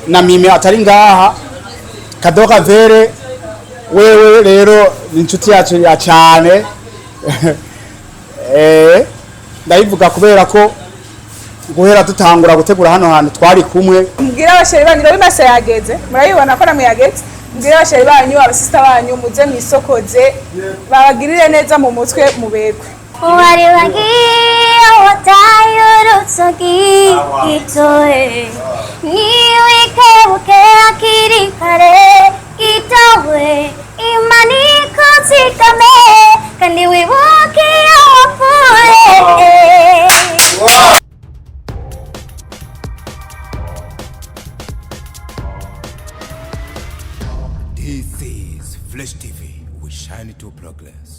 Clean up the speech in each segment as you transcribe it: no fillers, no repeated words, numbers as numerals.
na mimi atari ngaha Cadeau Kavere wewe rero ni inshuti yacu ya cyane ndayivuga kubera ko guhera dutangura gutegura hano hantu twari kumwe. Mbwira abasheri banyu bimase yageze murayibona ko namwe yageze. Mbwira abasheri banyu abasista banyu muze mwisokoze babagirire neza mu mutwe mubekwe. Wari wagiye watayurutsogi itoe niwe kebuke akiri kare itowe imani kuzikame kandi wibuke wapfuye. This is Flash TV. We shine to progress.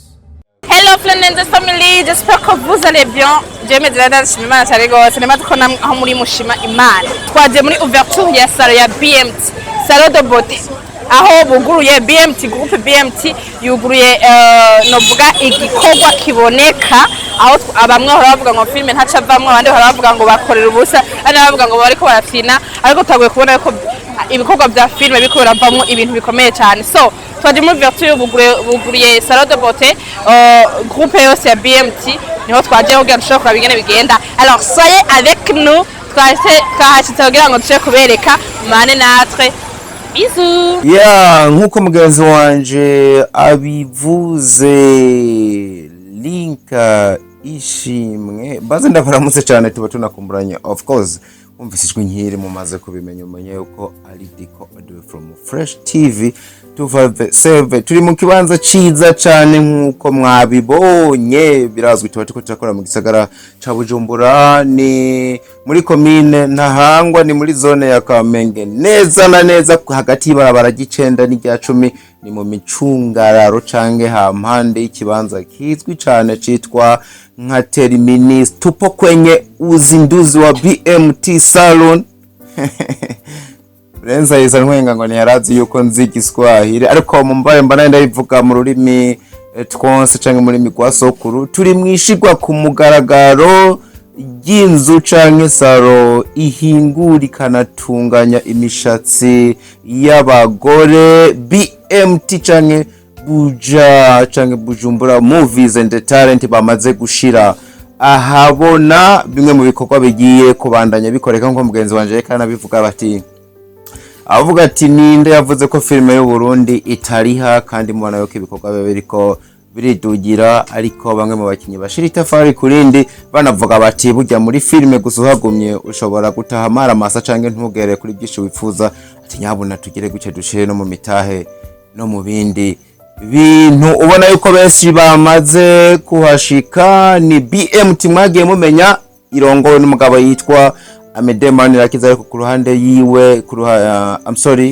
Hello friends and family, j'espère que vous allez bien. Je me dirais dans ce moment ça rigole, c'est ne ko nam aho muri mushima Imana. Twaje muri ouverture ya salon ya BMT, salon de beauté. Aho buguruye BMT groupe BMT yuguruye novuga igikorwa kiboneka aho abamwe baravuga ngo filme ntaca avamwe abandi baravuga ngo bakorera ubusa abandi baravuga ngo bariko barafina ariko taguye kubona ko ibikorwa bya filme biko biravamwe ibintu bikomeye cyane. So twaje muri ouverture buguruye salon de beauté groupe yose ya BMT niho twaje kugira dushobora kuraba ingene bigenda. Alors soyez avec nous twahashitse kugira ngo dushobore kubereka mane natwe. Bisous. Yeah, nkuko mugenzi wanje abivuze linka ishimwe baze ndabaramutse cyane tuba tunakumburanye. Of course umvisijwe nkiri mumaze kubimenya umenye yuko ari Diko from Fresh TV 257 turi mu kibanza ciza cyane nkuko mwabibonye. Birazwi tuba turakora mu gisagara ca Bujumbura, ni muri commune Ntahangwa, ni muri zone ya Kamenge, neza na neza hagati y'barabara gicenda n'irya 10, ni mu micungararo cange hampande y'ikibanza kizwi cyane citwa nka terminus. Tupo kwenye uzinduzi wa BMT SALOON. Renza yisa ntwenga ngo ntiyarazi yuko nzi Igiswahili ariko mumbaye mbana ndayivuga mu rurimi twonse canke muri migwasokuru. Turi mwishigwa ku mugaragaro y'inzu canke saro ihingura ikanatunganya imishatsi y'abagore. BMT canke Buja canke Bujumbura Movies and Talent bamaze gushira ahabona bimwe mu bikorwa bigiye kubandanya bikoreka nko mugenzi wanje kana bivuga bati avuga ati ninde yavuze ko filme y'u Burundi itariha kandi mubona yuko ibikorwa biriko biridugira ariko bamwe mu bakinyi bashira itafari kurindi banavuga bati burya muri filme gusa uhagumye ushobora gutaha mara masa canke ntugere kuri byinshi wifuza ati nyabuna tugire guce dushire no mu mitahe no mu bindi bintu ubona yuko benshi bamaze kuhashika. Ni BMT mwagiye mumenya irongowe n'umugabo yitwa Amedée Manirakiza ariko ku ruhande yiwe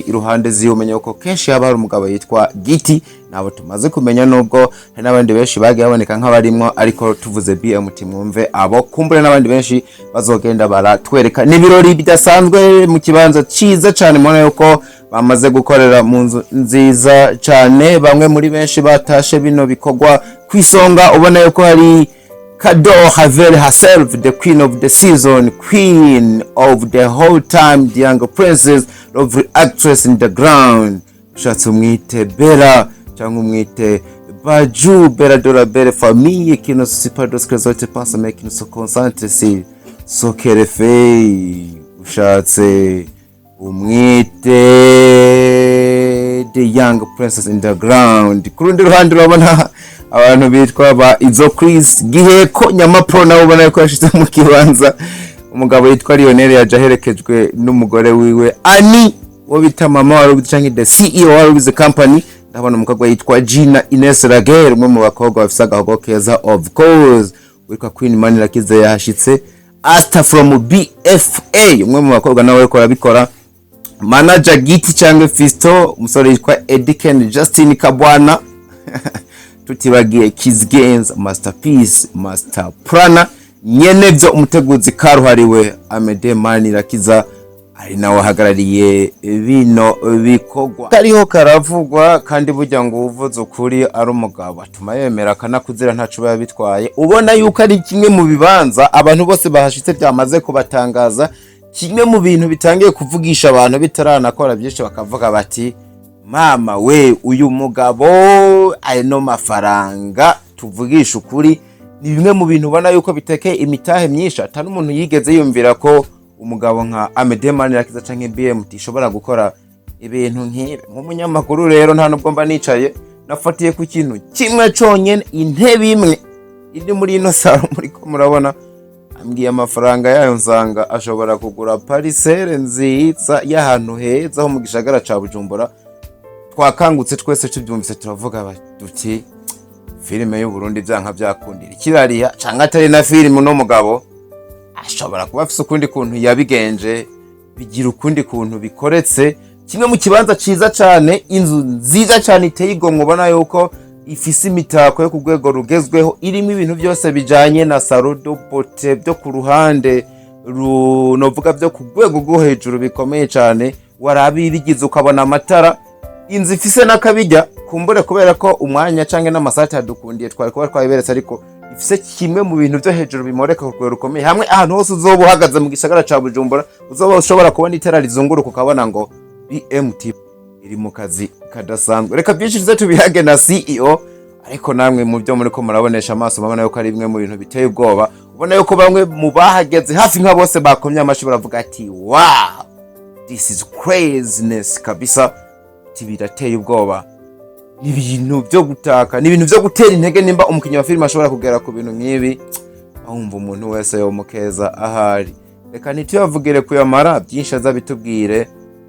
iruhande ziwe umenya uko kenshi haba hari umugabo yitwa Giti nabo tumaze kumenya nubwo hari n'abandi benshi bagiye baboneka nk'abarimwo ariko tuvuze BMT mwumve abo kumbure n'abandi benshi bazogenda baratwereka. Ni birori bidasanzwe mu kibanza ciza cyane mubona yuko bamaze gukorera mu nzu nziza cyane. Bamwe muri benshi batashe bino bikorwa kwisonga ubona yuko hari Cadeau Kavere herself, the queen of the season, queen of the whole time, the young princess, lovely actress in the ground. Ushatse umwite Bella cyangwa umwite Baju, Bella de la belle famille qui ne se pas d'autres que autres pensent mais qui ne se concentrent si so qu'elle fait. Ushatse umwite the young princess in the ground. Kurundi ruhande urabona abantu bitwa ba Izo Chris Giheko Nyamapro nabo ubona ko yashitse mu kibanza. Umugabo yitwa Lionel yajaherekejwe n'umugore wiwe Ani wo bita mama wari canke the CEO wari with the company. Ndabona umukobwa yitwa Gina Ines Raguel umwe mu bakobwa bafisa gahogo keza of course witwa Queen Manirakiza yashitse. Asta from BFA umwe mu bakobwa nawe ko rabikora. Manager Giti cyangwa Fisto umusore yitwa Ediken Justin Kabwana. Tutibagiye Kids Games, Masterpiece, Master Prana, nyene byo umuteguzi karuhariwe Amedée Manirakiza ari nawe hagarariye bino bikorwa. Kariho karavugwa kandi burya ngo uvuze ukuri ari umugabo atuma yemera kanakuzira ntacu yabitwaye. Ubona yuko ari kimwe mu bibanza abantu bose bahashitse byamaze kubatangaza kimwe mu bintu bitangiye kuvugisha abantu bitaranakora byinshi bakavuga bati mama we uyu mugabo ayino mafaranga tuvugisha ukuri ni bimwe mu bintu ubona yuko bitekeye imitahe myinshi atari umuntu yigeze yumvira ko umugabo nka Amedée Manirakiza canke BMT ishobora gukora ibintu nk'ibi. Nk'umunyamakuru rero nta nubwo mba nicaye nafatiye ku kintu kimwe conyene, intebe imwe iri muri ino salo muriko murabona, ambwiye amafaranga yayo nsanga ashobora kugura parisere nziza y'ahantu heza ho mu gisagara ca Bujumbura. Twakangutse twese tubyumvise turavuga duti filime y'u Burundi byanka byakundira kirariya canke atari na filime no mugabo ashobora kuba afise ukundi kuntu yabigenje, bigira ukundi kuntu bikoretse, kimwe mu kibanza ciza cane, inzu nziza cane iteye igomwe ubona yuko ifise imitako yo ku rwego rugezweho, irimo ibintu byose bijanye na salon de beauté byo ku ruhande novuga byo ku rwego rwo hejuru bikomeye cane. Warabi bigize ukabona amatara, inzu ifise n'akabijya kumbure kubera ko umwanya canke n'amasati yadukundiye twari kuba twayiberetse, ariko ifise kimwe mu bintu byo hejuru bimoreka ku rwego rukomeye. Hamwe ahantu hose uzoba uhagaze mu gisagara ca Bujumbura uzoba ushobora kubona itara rizunguruka ukabona ngo BMT iri mu kazi kadasanzwe. Reka byinshi tubihage na CEO, ariko namwe mu byo muri ko murabonesha amaso mabona yuko ari bimwe mu bintu biteye ubwoba. Ubona yuko bamwe mu bahageze hafi nka bose bakomye amashi baravuga ati wow, this is craziness kabisa, birateye ubwoba. Ni ibintu byo gutaka, ni ibintu byo gutera intege nimba umukinnyi wa filime ashobora kugera ku bintu nk'ibi, ahumva umuntu wese yo mukeza ahari. Reka ntituyavugire kuyamara, byinshi azabitubwire,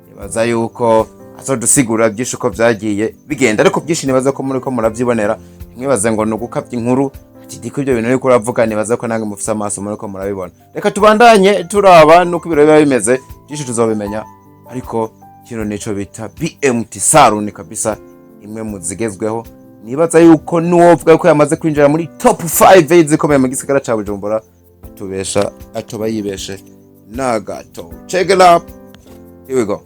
nibaza yuko azodusigura byinshi uko byagiye bigenda, ariko byinshi nibaza ko muri ko murabyibonera, mwibaze ngo nugukabye inkuru ati diko ibyo bintu ariko uravuga, nibaza ko nange mufise amaso muri ko murabibona. Reka tubandanye turaba nuko ibiro biba bimeze, byinshi tuzobimenya, ariko kino nico bita BMT SALOON kabisa, imwe mu zigezweho. Nibaza yuko nuwovuga ko yamaze kwinjira muri top 5 yizikomeye mu gisagara ca Bujumbura, atubesha atoba yibeshe na gato. Check it up, here we go.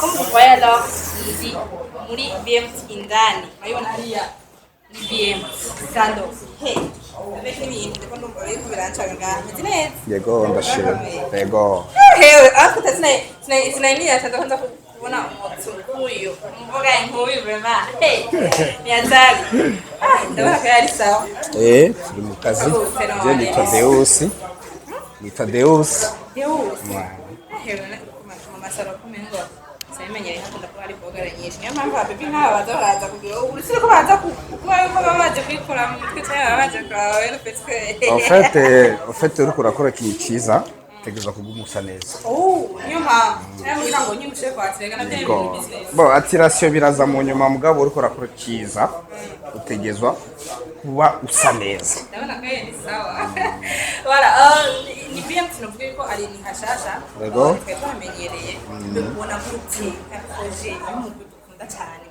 Comme vous voyez alors, ici, muri BMT indani, murabibona hariya ni BMT SALOON. Hey, avec n'ibintu ndiko ndumva yuko birancanga ngaha. Meze neza? Yego ndashira. Yego. Hewe, ariko sinaniya cyane ndakunze kubona umutsi nk'uyu. Umvuga nk'uyu vraiment. Hey, ni hatari. Ndabona ko yari sawa. Turi mu kazi. Je nitwa Deus. Nitwa Deus. Deus. Hewe, masaro kumengo. Saimenyere hakunda ko ari bogara nyinshi. Niyo mpamvu ababi nk'aba bazaza kugira urusire ko baza kuba yuko babaje kwikora mu mutwe cyangwa babaje kwa En fait uriko urakora ikintu cyiza tegeza kugumusa neza. Niyo mpamvu cyangwa kugira ngo nyungushe kwatira na bya business. Bo attiration biraza mu nyuma mugabo uriko urakora cyiza utegezwa kuba usa neza. Ndabona ko ni sawa. Wala ni BMT novuga ko ari ni hashasha. Yego. Twamenyereye ubona gute akoze mu gukunda cyane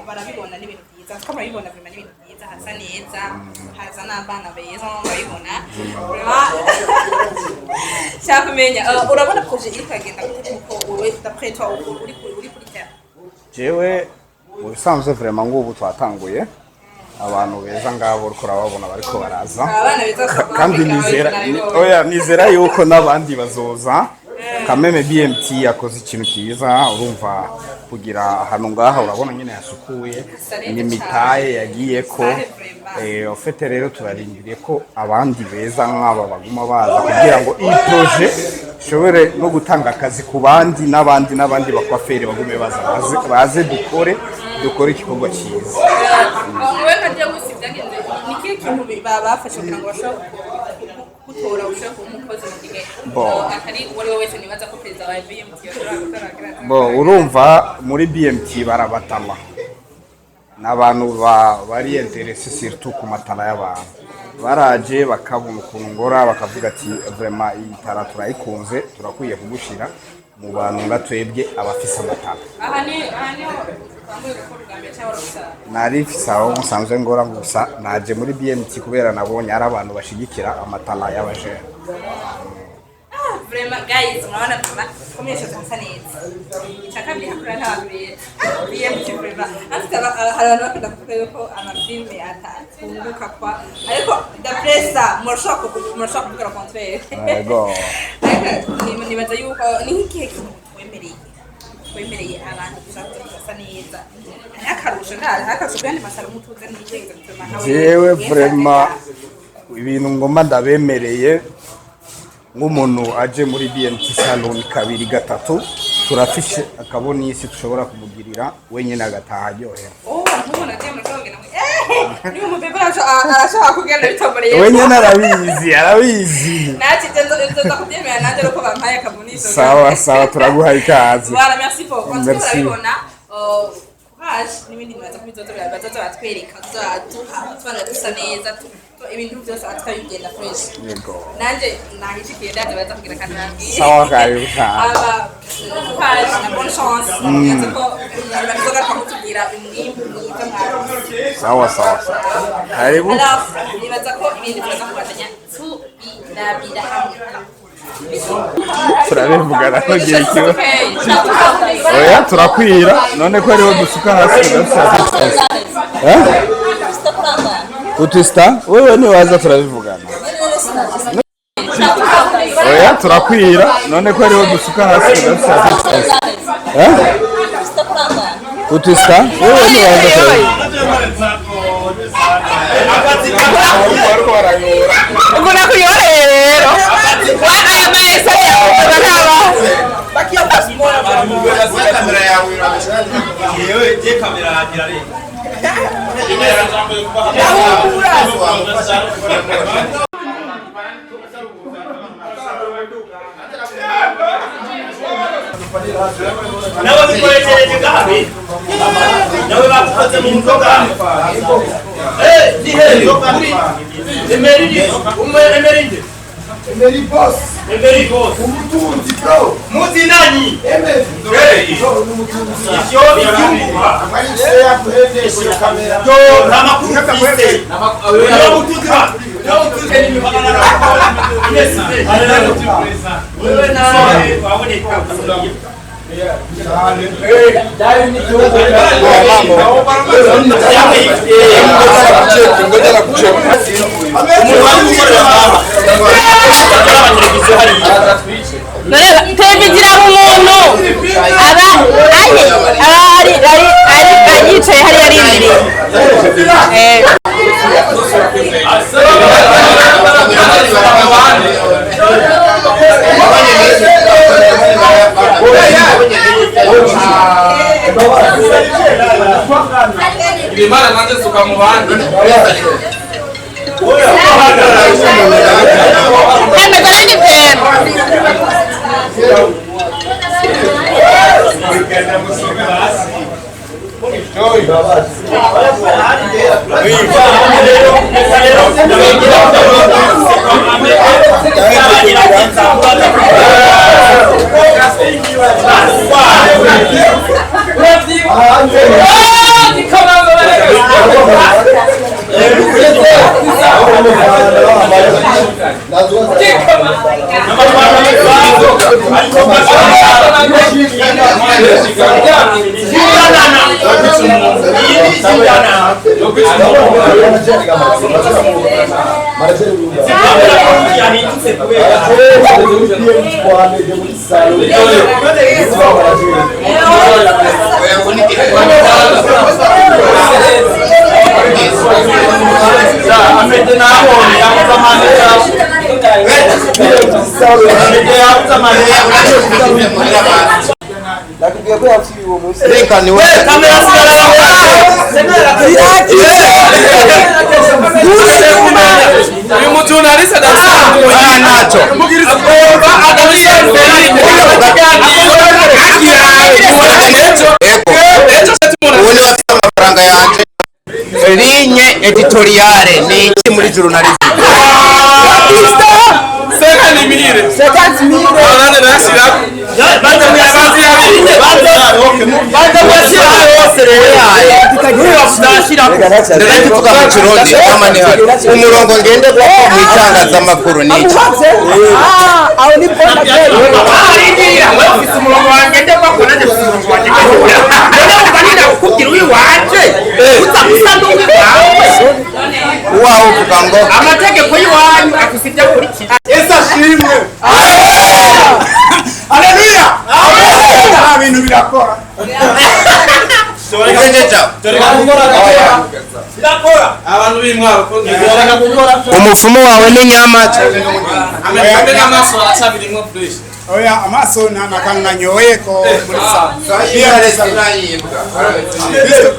barabibona n'ibintu byiza, ko barabibona bima n'ibintu byiza, hasa neza, haza n'abana beza barabibona. Cyangwa kumenya urabona projet iri kagenda gute kuko wowe d'après toi uri kuri terre. Jewe mu bisanzwe vraiment ngubu twatanguye abantu beza ngabo uriko urababona bariko baraza, kandi nizera yuko n'abandi bazoza kameme BMT yakoze ikintu cyiza urumva kugira hano ngaha urabona nyine yasukuye ni mitaye yagiye ko ofete rero turarindiriye ko abandi beza nk'aba baguma baza kugira ngo iyi projet shobore no gutanga akazi ku bandi n'abandi bakwafere bagume baze dukore igikorwa cyiza. Wowe kaje gusibyagenze niki kintu babafashe kugira ngo bashobore kutora ushaka umukozi mu gihe atari wari wese nibaza ko perezida wa BMT urumva muri BMT barabatama n'abantu bari interesse surtout ku matara y'abantu baraje bakabona ukuntu ngora bakavuga ati vraiment iyi tara turayikunze turakwiye kugushira mu bantu ngatwebwe abafise amatara nari fisaho musanzwe ngora gusa naje muri BMT kubera nabonye ari abantu bashigikira amatara y'abaje. Vraiment guys mwana tuma komesha tansaneza itakabye hakura ntabire BMT vraiment afite abantu bakunda kuvuga ko amafilme atunguka kwa ariko the pressa murashaka kuvuga contraire yego nibaza yuko ni nk'ikihe kintu twemereye abantu gusa neza akarusho kandi masara mutuze n'igenge bituma jewe vraiment ibintu ngomba ndabemereye nk'umuntu aje muri BMT SALOON kabiri gatatu turafishe akabona isi tushobora kumugirira wenyine agataha aryohera. Nk'umuntu aje muri kongera ni umubebe arashaka kugenda bitomboreye wenyine arabizi naci nzo kubyemera nanjye uko bampaye akabuniso. Sawa turaguha ikaze. Voilà, merci beaucoup. Turabibona courage n'ibindi bibaza kubizoza batwereka tuzatuha dusa neza ibintu byose atwayugenda fresh. Yego. Nanje nahishikiye ndaje baza kugira kandi nabwiye. Sawa karibu cyane. Courage na bonne chance. Ko bazoga kumutubwira imwimbu mwiza mwaro. Sawa. Karibu. Nibaza ko ibindi bibaza kubatanya tubirabira hamwe. Turabivugana ko gihe kiba oya turakwira none ko ariho dusuka hasi utista wewe ni waza turabivugana oya turakwira none ko ariho dusuka hasi utista wewe ni waza turabivugana Kuna kuyore rero wana ya maesa ya baba bakiya pasiporo kamera yawe yewe je kamera yagira re nawe bikoresheje gahabi nawe bakoze mu nzoga Emery boss. Umutunzi bro. Muzi nani? Iyo ibyumva. Amayisha kuhendesha kamera. Yo namakuru kafise. Yo mutunzi ba. Yo mutunzi ni mibana na. Yes. Wewe na waboneka. televiziyo umuntu ari yicaye hariya arindiriye Imana nanjye suka mu bandi Ligne editoriale ni iki muri journalism? Umurongo ngende kwa mwitangazamakuru ni iki? Wow, kugango amategeko yiwanyu akusibya kurikira. Yesu ashimwe. Haleluya. Ibintu birakora. Abantu b'intwaro ko umufumo wawe ni nyamata. ameze n'amaso acabirimwo fresh. Oya amaso nakananyoye ko muri sa.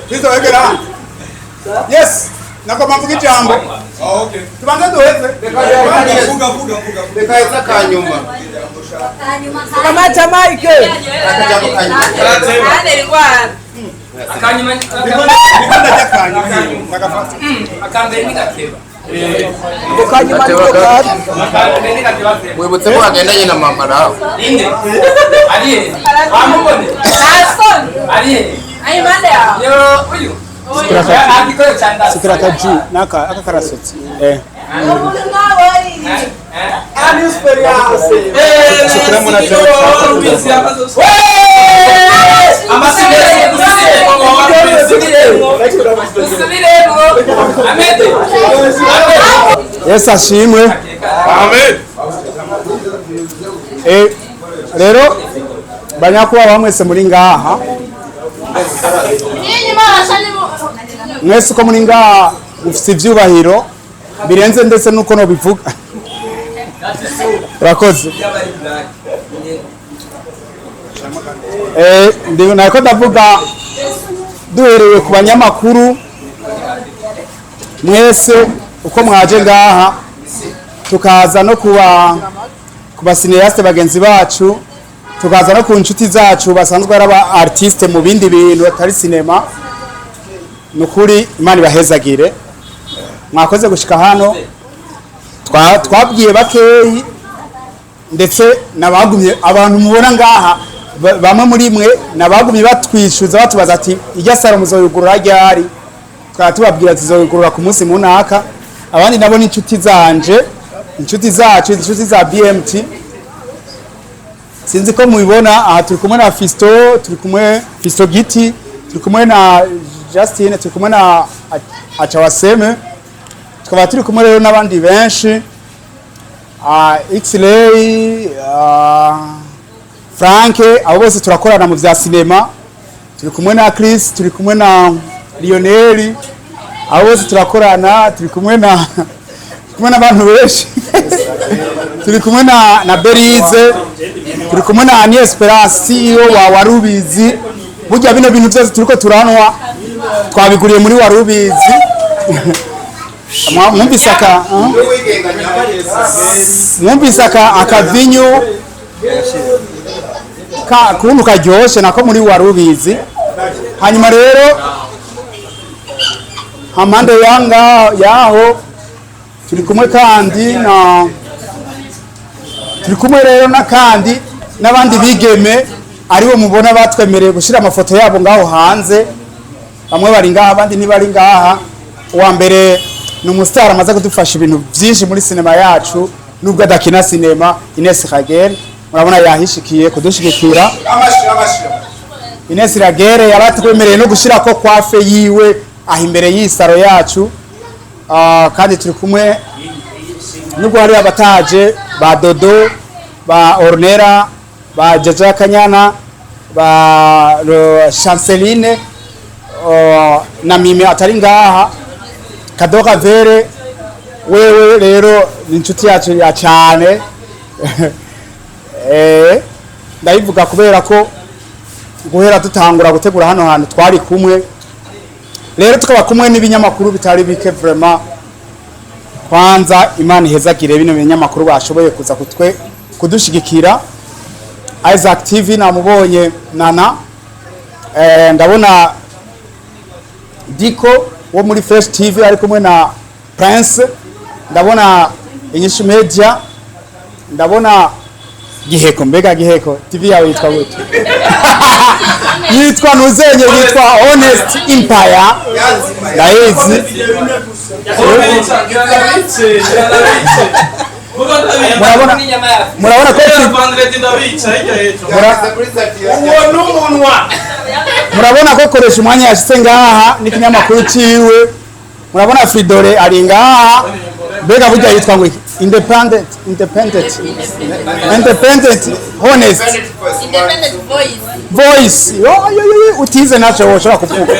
Kristo wegera. Yes. Nakoma mvuga ijambo. Okay. Tubanze duheze. Reka yeza kanyuma. Kama Jamaica. Akajambo kanyuma. Akanyuma Nikanda jakanyuma. Nakafata. akambere ni gateba. Kanyuma ndokari. Akambere ni gateba. Wibutse ko agendanye na mama nawe. Inde. Ariye. Amubone. Ariye. Ayimande ya. Yo uyu. Sikira kaji naka akakarasotsi. Ani experience. Sikira mwana cyo. Yesu ashimwe. Amen. Rero banyakuba bamwese muri ngaha. Mwese uko muri ngaha mufite ibyubahiro birenze ndetse nuko no bivuga. Urakoze. Nako ndavuga duhereye ku banyamakuru mwese uko mwaje ngaha tukaza no kuba cineaste bagenzi bacu tukaza no ku nshuti zacu basanzwe ari aba artiste mu bindi bintu atari cinema. Nukuri Imana ibahezagire mwakoze gushika hano twabwiye bakeyi ndetse nabagumye abantu mubona ngaha bamwe muri mwe nabagumye batwishuza batubaza ati ijya saro muzoyugurura ryari twatubabwira ati zoyugurura ku munsi munaka. Abandi nabo ni inshuti zanje inshuti zacu inshuti za BMT sinzi ko mubibona aha turi kumwe na Fisto turi kumwe Fisto Giti turi kumwe na Justine turi kumwe na Achawaseme tukaba turi kumwe rero n'abandi benshi X-Ray Frank abo bose turakorana mu vya cinema turi kumwe na Chris turi kumwe na Lionel abo bose turakorana turi kumwe n'abantu benshi turi kumwe na Berize turi kumwe na Ani Esperance wa Warubizi burya bino bintu byose turiko turanwa twabiguriye muri Warubizi. Mwumvise akavinyu kuntu karyoshe nako muri Warubizi. Hanyuma rero hampande yaho turi kumwe kandi turi kumwe rero kandi n'abandi bigeme aribo mubona batwemereye gushira amafoto yabo ngaho hanze. Bamwe bari ngaha abandi ntibari ngaha. Uwa mbere ni umustar amaze kudufasha ibintu byinshi muri sinema yacu nubwo adakina sinema. Ines Ragere murabona yahishikiye kudushigikira. Ines Ragere yaratwemereye no gushira ko kwafe yiwe aho imbere y'isaro yacu. Kandi turi kumwe nubwo hari abataje ba Dodo, ba Ornera, ba Jaja Kanyana, ba Chanceline na Mime atari ngaha, Kadoka Vere, wewe rero ni inshuti yacu ya cyane. Ndabivuga kubera ko guhera dutangura gutegura hano hantu twari kumwe, rero tukaba kumwe n'ibinyamakuru bitari bike vraiment. Kwanza Imana ihezagire bino binyamakuru bashoboye kuza kudushigikira. Isaac TV namubonye, Nana, ndabona Diko wo muri Fresh TV ari kumwe na Prince, ndabona Inyishu Media, ndabona Giheko. Mbega Giheko TV yawe yitwa gute? Yitwa Nuzenye, yitwa Honest Empire. Ndayizi. Murabona ko murabona ko koresha umwanya yashitse ngaha n'ikinyamakuru ciwe. Murabona Fridore ari ngaha. Mbega burya yitwa ngo independent honest voice. Utize nacho woshobora kuvuga.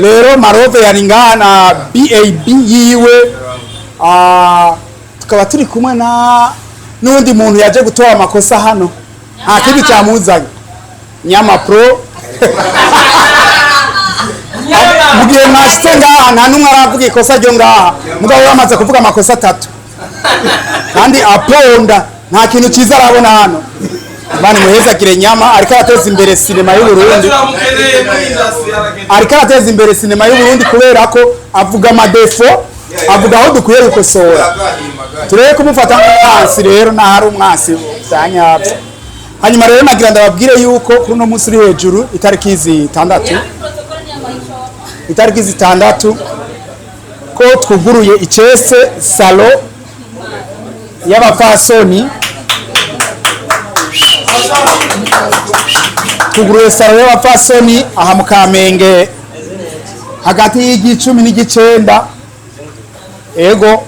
Rero Marove yari ngaha na BAB yiwe. Tukaba turi kumwe na n'undi muntu yaje gutora amakosa hano. Nta kibi cyamuzanye. Nyama Pro. Mugiye mwashitse ngaha nta numwe aravuga ikosa ryo ngaha. Mugabo bamaze kuvuga amakosa 3. Kandi aponda nta kintu ciza arabona hano. Bani muhezagire Nyama ariko arateza imbere sinema y'u Burundi. Ariko arateza imbere sinema y'u Burundi kubera ko avuga amadefo, avuga aho dukwiye gukosora. Tureye kumufata nk'umwansi rero na hari umwansi cyanyapfa. Hanyuma rero nagira ndababwire yuko kuri no munsi uri hejuru itariki 6 ko twuguruye Icese salo y'abafasoni. Twuguruye salo y'abafasoni aha mu Kamenge hagati y'Igicumi n'Igicenda. Ego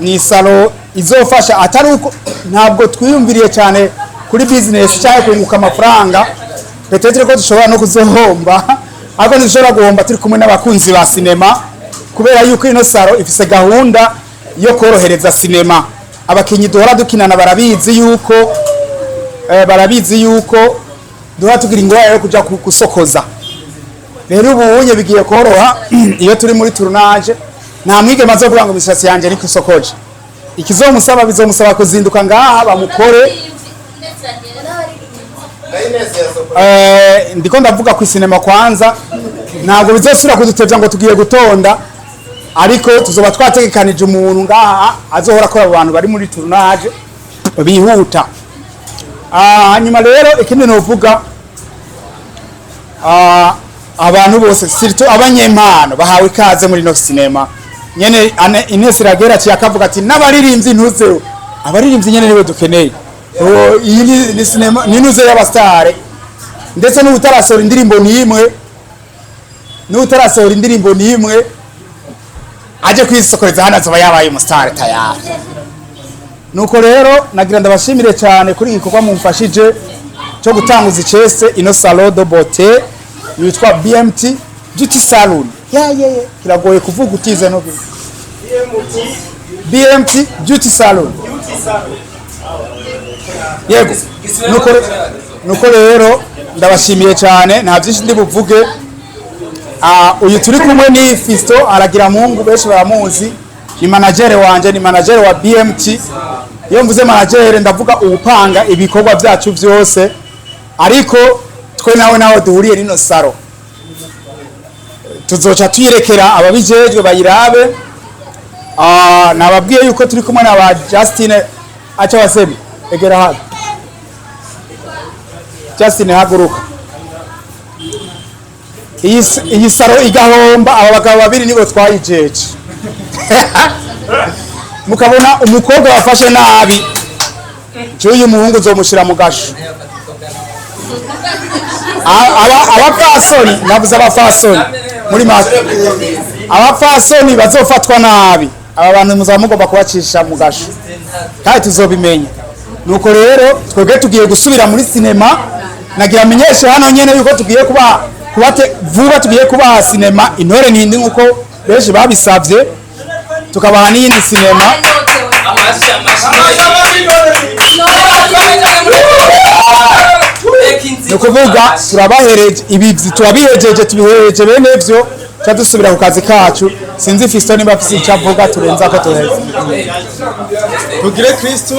ni salo izofasha atari uko ntabwo twiyumviriye cyane kuri business cyangwa kunguka amafaranga. Petetre ko dushobora no kuzohomba, ariko nishobora guhomba turi kumwe n'abakunzi ba sinema kubera yuko ino salo ifise gahunda yo korohereza sinema. Abakinyi duhora dukinana barabizi yuko duhora tugira ingorane yo kuja gusokoza. Rero ubunye bigiye koroha iyo turi muri tournage. Nta mwige maze kuvuga ngo imishatsi yanje ni kusokoje. Ikizomusaba bizomusaba kuzinduka ngaha bamukore. Ndiko ndavuga ku sinema kwanza, ntabwo bizosura kudutevya ngo tugiye gutonda, ariko tuzoba twategekanije umuntu ngaha azohora akora abantu bari muri tournage bihuta. Hanyuma rero ikindi novuga, abantu bose sirito abanyempano bahawe ikaze muri no sinema. Nyene Ines Ragera cyakavuga ati n'abaririmbyi ntuzeho, abaririmbyi nyene niwe dukeneye. Iyi ni sinema ninuze y'abastare, ndetse n'utarasora indirimbo n'imwe aje kwisokoreza hano azoba yabaye umustar tayari. Nuko rero nagira ndabashimire cyane kuri igikorwa mumfashije cyo gutanguza Icese ino salon de beauté yitwa BMT Beauty Saloon. Kiragoye kuvuga utize no BMT Beauty Saloon. Yego. Nuko rero ndabashimiye cyane, nta byinshi ndi buvuge. Uyu turi kumwe ni Fisto aragira Mungu, benshi baramuzi, ni manager wanje, ni manager wa BMT. Iyo mvuze manager ndavuga ubupanga ibikorwa byacu byose, ariko twe nawe duhuriye rino saro. Tuzoca tuyirekera ababijejwe bayirabe. Nababwiye yuko turi kumwe na ba Justine acha wasebi egera hano. Justine haguruka. Iyi saro igahomba aba bagabo babiri nibo twayijeje. Mukabona umukobwa wafashe nabi, cyuyu muhungu uzomushira mu gasho. Abafasoni navuze abafasoni muri maka, abafasoni bazofatwa nabi aba bantu muzaba mugomba kubacisha mu gasho kandi tuzobimenya. Nuko rero twebwe tugiye gusubira muri sinema, nagira amenyeshe hano nyene yuko tugiye vuba tugiye kubaha sinema intore n'indi nkuko benshi babisavye, tukabaha n'iyindi sinema. Nukuvuga turabahereje ibi turabihejeje, tubihereje bene ivyo dusubira ku kazi kacu. Sinzi Fisto nimba afise icyo avuga turenza ko tuheze. Tugire Kristo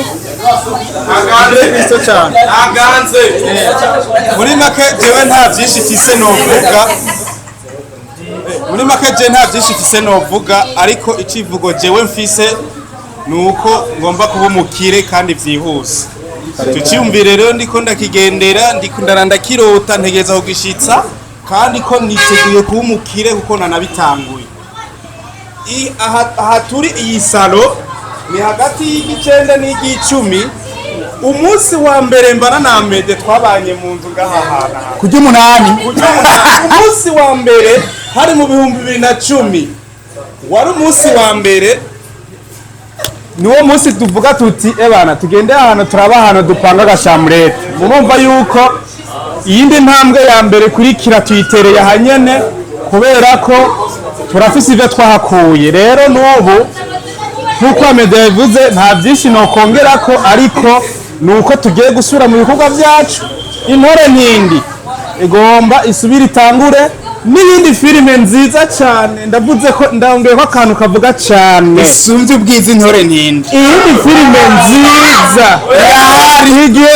cyane aganze muri make jewe nta byinshi fise novuga, muri make je nta byinshi fise novuga, ariko icivugo jewe mfise nuko ngomba kuba umukire kandi vyihuse. Tuciyumvire rero ndiko ndakigendera, ndiko ndarandakirota ntegeza kugishitsa, kandi ko niteguye kuba umukire kuko nanabitanguye. Aha turi iyi salo ni hagati y'igicenda n'igicumi. Umunsi wa mbere mbana na Amedée twabanye mu nzu ngahahana kujya umunani. Umunsi wa mbere hari mu 2010 wari umunsi wa mbere, niwo munsi tuvuga tuti ebana tugende ahantu turaba ahantu dupanga agashamurete. Murumva yuko iyindi ntambwe ya mbere kurikira tuyitereye ahanyene kubera ko turafise ivyo twahakuye. Rero n'ubu nkuko Amedée yavuze nta byinshi nokongera ko, ariko nuko tugiye gusura mu bikorwa byacu. Intore ntindi igomba isubira itangure n'iyindi filime nziza cyane, ndavuze ko ndongeye ko akantu kavuga cyane isumvye ubwiza intore ntindi. Iyindi filime nziza igiye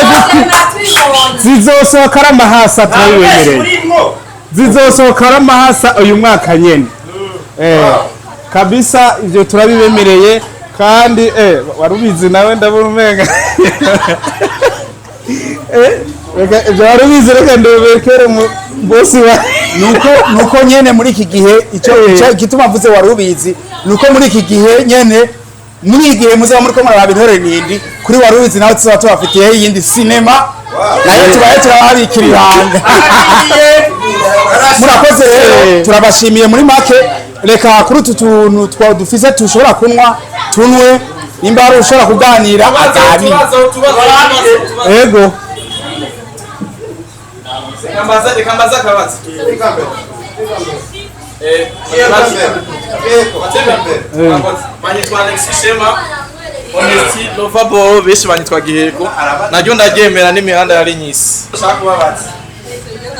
zizosohokara amahasa, turabibemereye zizosohokara amahasa uyu mwaka nyene. Kabisa ivyo turabibemereye, kandi warubizi nawe ndabona umenga ivyo warubizi, reka ndobekere mu bosi wa nuko nyene muri iki gihe ico gituma mvuze warubizi nuko muri iki gihe nyene muri igihe muzaba muri ko muraba intore nindi kuri warubizi nawe tuzaba tubafitiye iyindi sinema nayo tubaye turahabikira ibanga. Murakoze rero turabashimiye muri make. Reka kuri utu tuntu dufise tushobora kunywa tunwe, nimba hari ushobora kuganira agani. Ego Kambaza kabatsi. Banyitwa Alexis Shema, Honesty Lovable, beshi banyitwa Gihego. Naryo ndaryemera n'imihanda yari nyisi. Ushaka kubabatsi.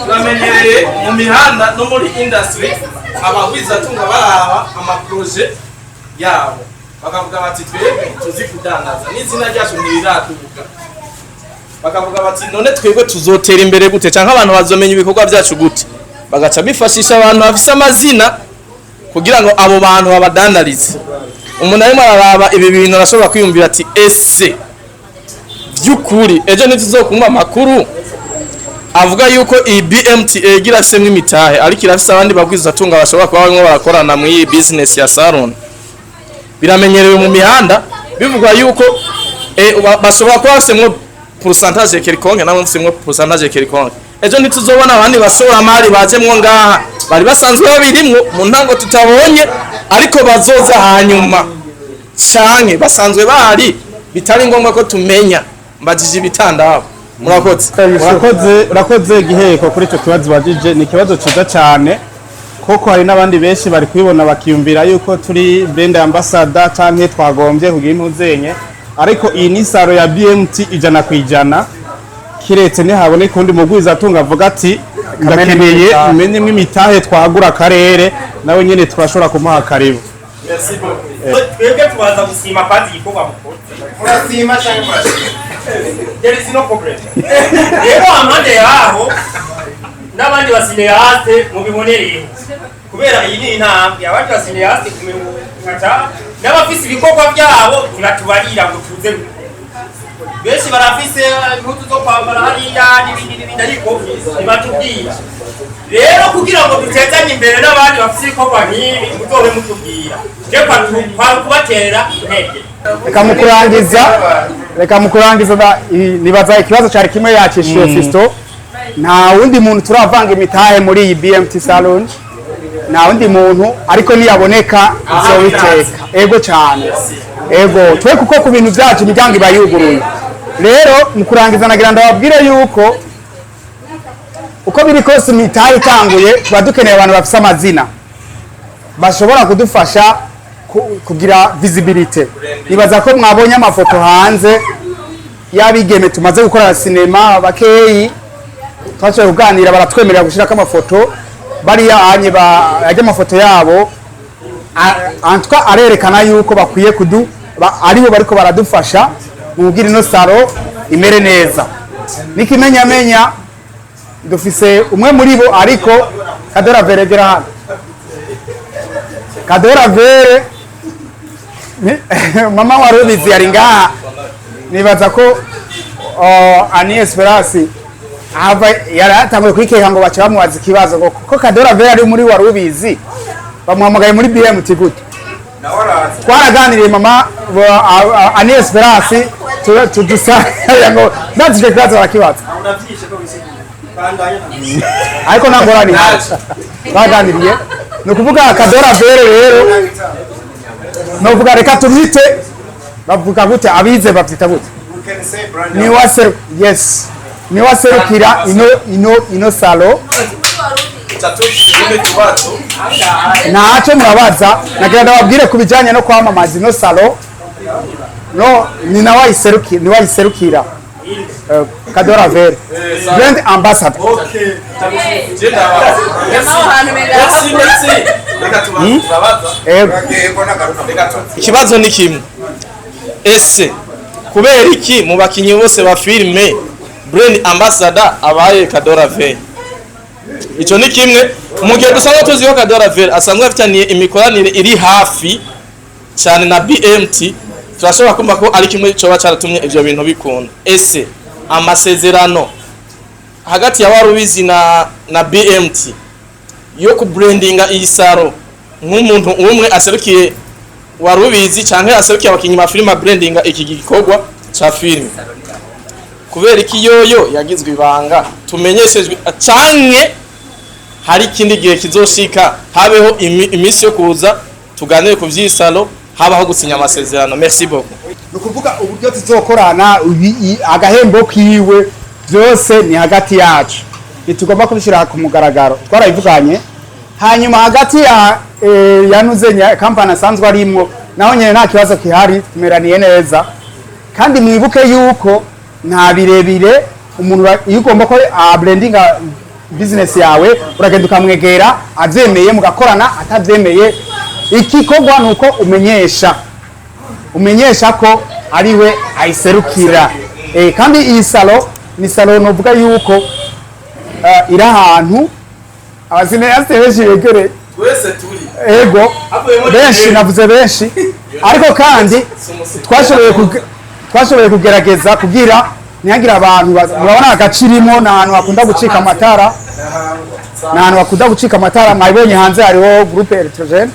Turamenyereye mu mihanda no muri industry abagwiza tunga baraba amaproje yabo. Bakavuga bati twebwe tuzi kudandaza n'izina ryacu ntiratubuka. Bakavuga bati none twebwe tuzotera imbere gute canke abantu bazomenya ibikorwa byacu gute, bagaca bifashisha abantu bafise amazina kugira ngo abo bantu babadandarize. Umuntu arimo araraba ibi bintu arashobora kwiyumvira ati ese by'ukuri ejo ntituzokumva amakuru avuga yuko iyi BMT igira semwe imitahe, ariko irafise abandi bagwiza tunga bashobora kuba barimo barakorana mu iyi business ya salon. Biramenyerewe mu mihanda bivugwa yuko bashobora kuba basemwe pourcentage quelconque na mufimwe pourcentage quelconque. Ejo ntituzobona abandi bashobora mari bajemwo ngaha bari basanzwe babirimwo mu ntango tutabonye, ariko bazoza hanyuma canke basanzwe bari bitari ngombwa ko tumenya mbajije ibitandabo. Urakoze Giheko kuri ico kibazo wajije. Ni kibazo ciza cyane koko, hari n'abandi benshi bari kwibona bakiyumvira yuko turi brand ambassador canke twagombye kugira impuzenye, ariko iyi ni saro ya BMT ijana kwijana. Kiretse ntihabone kundi mugwiza atunga avuga ati ndakeneye umenye mw'imitahe twagura akarere, nawe nyene turashobora kumuha karibu. Merci beaucoup. Twebwe tubaza gusima kandi igikorwa mukora. Murasima cyane murashima. There is no problem. Rero amande yaho n'abandi basineyaste mu bibonereye. Kubera iyi ni intambwe abandi basineyaste kumenya n'abafise ibikorwa byabo turatubarira ngo tuze. Benshi barafise impuzu zo kwambara hariya n'ibindi ariko nibatubwira. Rero kugira ngo dutezanye imbere n'abandi bafise ibikorwa nk'ibi muzobe mutubwira. Reka kubatera intege. Reka mukurangiza nibaza ikibazo cyari kimwe yakishiye Fisto. Nta wundi muntu turavanga imitahe muri iyi BMT SALOON. nta wundi muntu ariko niyaboneka izobiteka ego cyane ego twe kuko ku bintu byacu imiryango iba yuguruye rero mu kurangiza nagira ndababwire yuko uko biri kose imitahe itanguye tuba dukeneye abantu bafite amazina bashobora kudufasha kugira visibility. Nibaza ko mwabonye amafoto hanze y'abigeme tumaze gukora sinema bakeyi twashoboye kuganira baratwemerera gushirako amafoto bariya anye ajya amafoto yabo antwa arerekana yuko bakwiye aribo bariko baradufasha mu kugira ino salo imere neza. Nikimenyamenya dufise umwe muri bo ariko Kadora Vere gera hano. Kadora Vere mama wa Rubizi yari ngaha nibaza ko Ani Esperance ava yaratanguye kwikeka ngo baca bamubaza ikibazo ko Kadora Vere ari muri wa Rubizi bamuhamagaye muri BMT gute. Twaraganiriye mama Ani Esperance tudusa ngo ndazije kibazo barakibaza ariko nangorani baganiriye no kuvuga Kadora Vere rero no kuvuga reka tumite bavuga gute abize bavyita gute ni wase yes ni waserukira ino salo naco murabaza nagira ndababwire kubijanye no kwamamaza ino salo no ni wayiserukira Kadora Vere brand ambassador. Okay. Ikibazo ni kimwe. Ese kubera iki mu bakinyi bose ba filme brand ambassador abaye Kadora Vere? Ico ni kimwe mu gihe dusanga tuziho Kadora Vere asanzwe afitaniye imikoranire iri hafi cyane na BMT. Turashobora kumva ko ari kimwe cyo bacaratumye ivyo bintu bikunda. Ese amasezerano hagati ya Warubizi na BMT yo ku brandinga iyi saro nk'umuntu umwe aserukiye Warubizi canke aserukiye abakinyi ba filime brandinga iki gikorwa ca filime kubera iki yoyo yagizwe ibanga tumenyeshejwe canke hari ikindi gihe kizoshika habeho imisi yo kuza tuganire ku vy'isalo habaho gusinya amasezerano. Merci beaucoup. Nukuvuga uburyo tuzokorana agahembo kiwe byose ni hagati yacu nitugomba kubishira ku mugaragaro twarabivuganye hanyuma hagati ya yanuzenya kampani asanzwe arimwo naho nyene nta kibazo kihari tumeraniye neza kandi mwibuke yuko nta birebire umuntu yugomba ko brandinga business yawe uragenda ukamwegera avyemeye mugakorana atavyemeye ikikorwa nuko umenyesha ko ariwe ayiserukira kandi iyi salo ni salo novuga yuko iri ahantu abazineyaste benshi begere twese turi ego benshi navuze benshi ariko kandi twashoboye kugerageza kugira ntihagira abantu babona agacirimo n'ahantu hakunda gucika amatara mwabonye hanze hariho groupe electrogène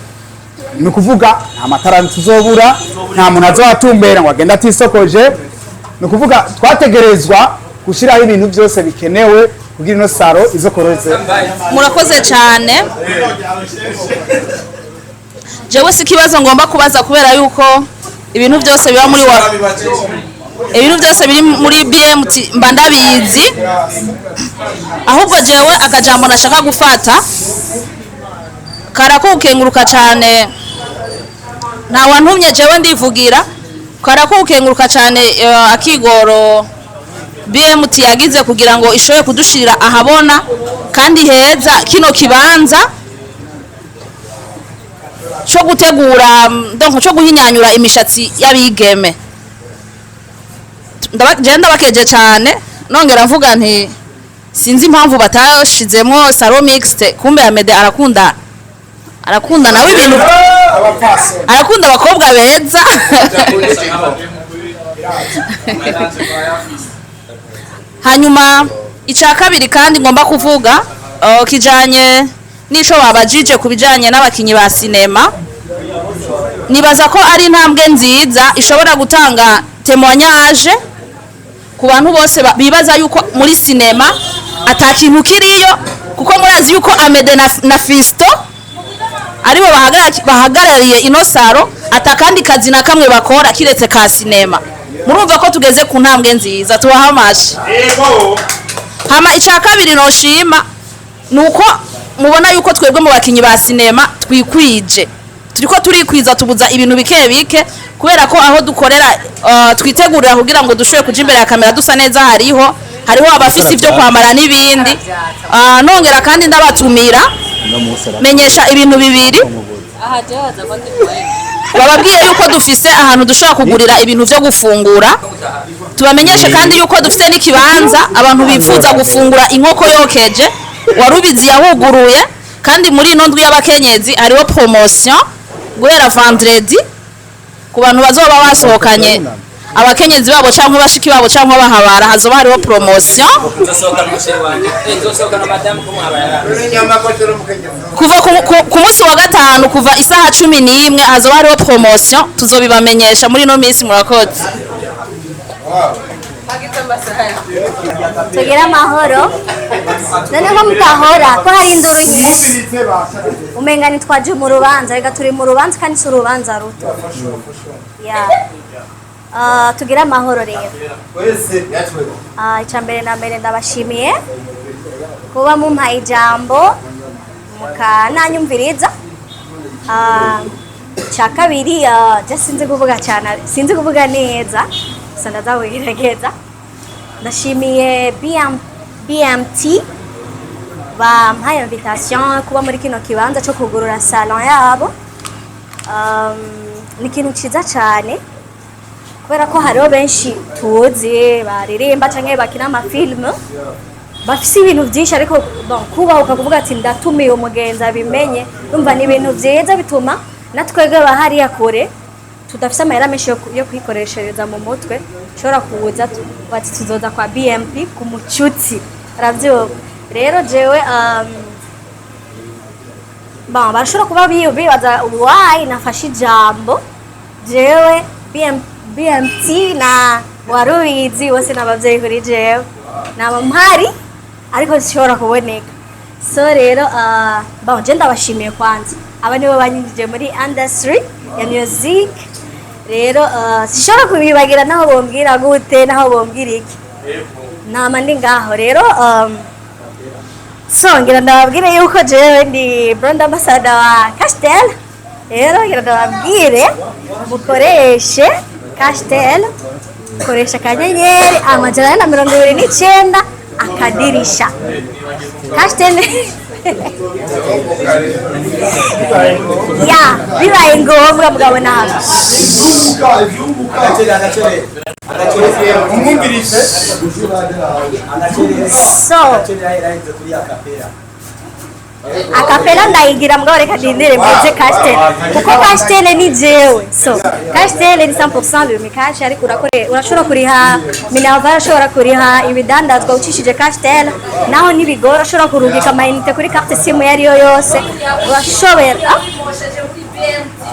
ni kuvuga nta matara tuzobura nta muntu azatumbera ngo agenda atisokoje ni kuvuga twategerezwa gushiraho ibintu byose bikenewe kugira ino saro izokoreze. Murakoze cyane. Jewe si kibazo ngomba kubaza kubera yuko ibintu byose biba biri muri BMT mba ndabizi ahubwo jewe akajambo nashaka gufata karakukenguruka cyane nta wantumye jewe ndivugira karakukenguruka cyane akigoro BMT yagize kugira ngo ishoye kudushirira ahabona kandi heza kino kibanza cyo gutegura donc cyo guhinyanyura imishatsi y'abigeme ndabakeje cyane nongera mvuga nti sinzi impamvu batashizemo salo mixte kumbe Amedée arakunda nawe ibintu arakunda abakobwa beza hanyuma icya kabiri kandi ngomba kuvuga kijanye nico babajije kubijanye n'abakinyi ba sinema nibaza ko ari intambwe nziza ishobora gutanga témoignage ku bantu bose bibaza yuko muri sinema atakintu kiriyo kuko murazi yuko Amedée na Fisto aribo bahagarariye ino saro atakandi kazi na kamwe bakora kiretse ka sinema. Murumva ko tugeze ku ntambwe nziza tubaha amashi. Hama icya kabiri noshima nuko mubona yuko twebwe mu bakinyi ba sinema twikwije. Turiko turikwiza tubuza ibintu bike bike kubera ko aho dukorera twitegurira kugira ngo dushobe kuja imbere ya kamera dusa neza hariho abafisi ibyo kwambara n'ibindi. Nongera kandi ndabatumira menyesha ibintu bibiri. Bababwiye yuko dufise ahantu dushobora kugurira ibintu byo gufungura. Tubamenyeshe kandi yuko dufise n'ikibanza abantu bifuza gufungura inkoko yokeje warubizi yahuguruye kandi muri ino ndwi y'abakenyezi hariho promotion guhera vendredi ku bantu bazoba basohokanye abakenyezi babo cyangwa bashiki babo cyangwa bahabara hazoba hariho promotion kuva ku munsi wa gatanu kuva isaha 11 hazoba hariho promotion tuzobibamenyesha muri no minsi murakoze. Tugira amahoro noneho mutahora ko hari induru nyinshi umenga nitwaje mu rubanza rega turi mu rubanza kandi si urubanza ruto tugira amahoro rero icambere na mbere ndabashimiye kuba mumpaye ijambo mukananyumviriza. Cya kabiri sinzi kuvuga cyane sinzi kuvuga neza sandaza wigerageza. Ndashimiye BMT bampaye invitation kuba muri kino kibanza cyo kugurura salon yabo. Ni ikintu cyiza cyane kubera ko hariho benshi tuzi baririmba cyangwa bakina amafilme bafise ibintu byinshi ariko kubaho ukavuga ati ndatumiye umugenzi abimenye numva ni ibintu byiza bituma natwege bahariya kure tudafise amahera menshi yo kwikoreshereza mu mutwe shora kuza bati tuzoza kwa BMP ku mucyutsi ravyo rero jewe barashobora kuba bibaza why nafashe ijambo jewe BMT na warubizi bose n'abavyeyi kuri jewe naba mpari ariko zishobora kuboneka. So rero je ndabashimiye kwanza aba nibo banyinjije muri industry ya music. Rero sishobora kubibagira naho bombwira gute naho bombwira iki nama ndi ngaho. Rero ngira ndababwire yuko jewe ndi brand ambassador wa Castel. Rero ngira ndababwire mukoreshe Castel, koresha kanyenyeri 129 akadirisha Castel bibaye ngombwa mugabona hano akapela ndayigira mugabo reka ndindire mvuze Castel kuko Castel ni jewe. So Castel ni 100% le mikashi ariko urashobora kuriha minava urashobora kuriha ibidandazwa ucishije Castel naho nibigora urashobora kurungika amayinite kuri carte simu yariyo yose urashobora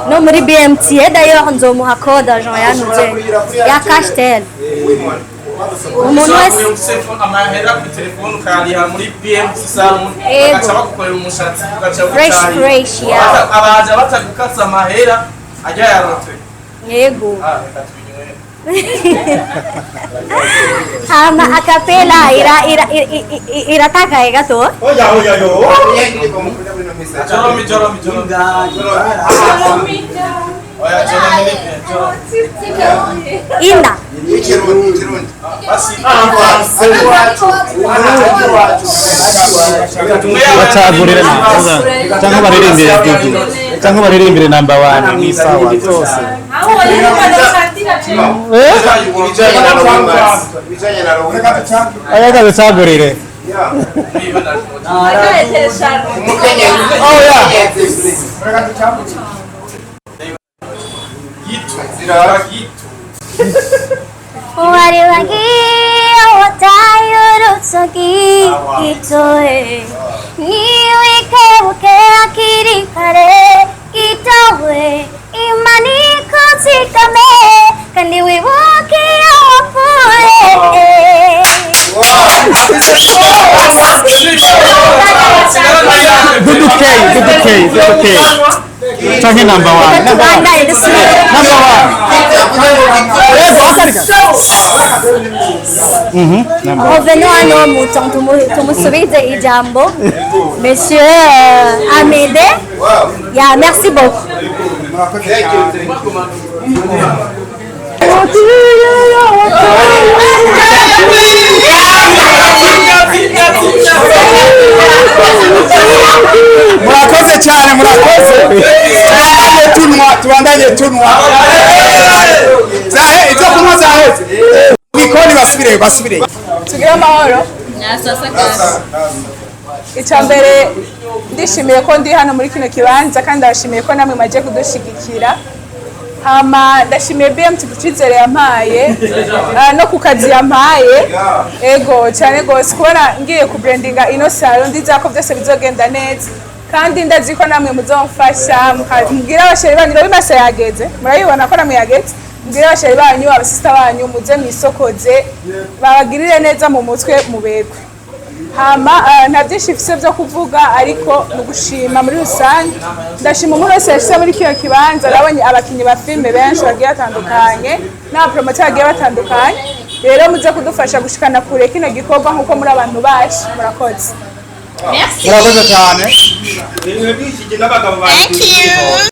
no muri BMT d'ailleurs nzomuha code agent yanuze ya Castel umuntu wese amahera ku telefone ukariha muri BMT SALOON agaca bagukorera umushatsi ugaca fresh abaje batagukatsa amahera ajya yarote yego hama akapela irataka gato inda batagurire cyangwa baririmbire number 1 ni sawa zose. Ayaga batagurire wari wagiye watayurutsogi itoe niwikebuke akiri kare itowe imaniko zikame kandi wibuke wapfuye duduke Change number 1. Number 1. Revenons à nos moutons. Tumusubize ijambo. Monsieur Amedée. Yeah, merci beaucoup. Murakoze cyane, murakoze. Tubandanye tunwa. Zahe ibyo kunywa zaheze. Mikoni basubire. tugire amahoro. Icya mbere ndishimiye ko ndi hano muri kino kibanza kandi ndashimiye ko namwe maje kudushigikira. Hama ndashimiye BMT kucizere yampaye no ku kazi yampaye. Ego cyane gose kubona ngiye ku brandinga ino salon ndiza ko byose bizogenda neza. Kandi ndazi ko namwe muzomfasha mubwira abasheri banyu bimase yageze. Murayibona ko namwe yageze. Mbwira abasheri banyu abasista banyu muze mwisokoze babagirire neza mu mutwe mubekwe. Hama nta byinshi mfise byo kuvuga ariko mu gushima muri rusange ndashima umuntu wese yashyize muri kiyo kibanza nabonye abakinnyi ba filime benshi bagiye batandukanye n'abapromoteur bagiye batandukanye rero muze kudufasha gushikana kure kino gikorwa nk'uko muri abantu bacu murakoze. Murakoze cyane. Thank you.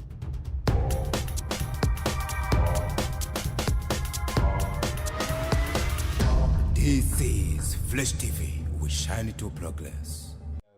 This is Flash TV. We shine to progress.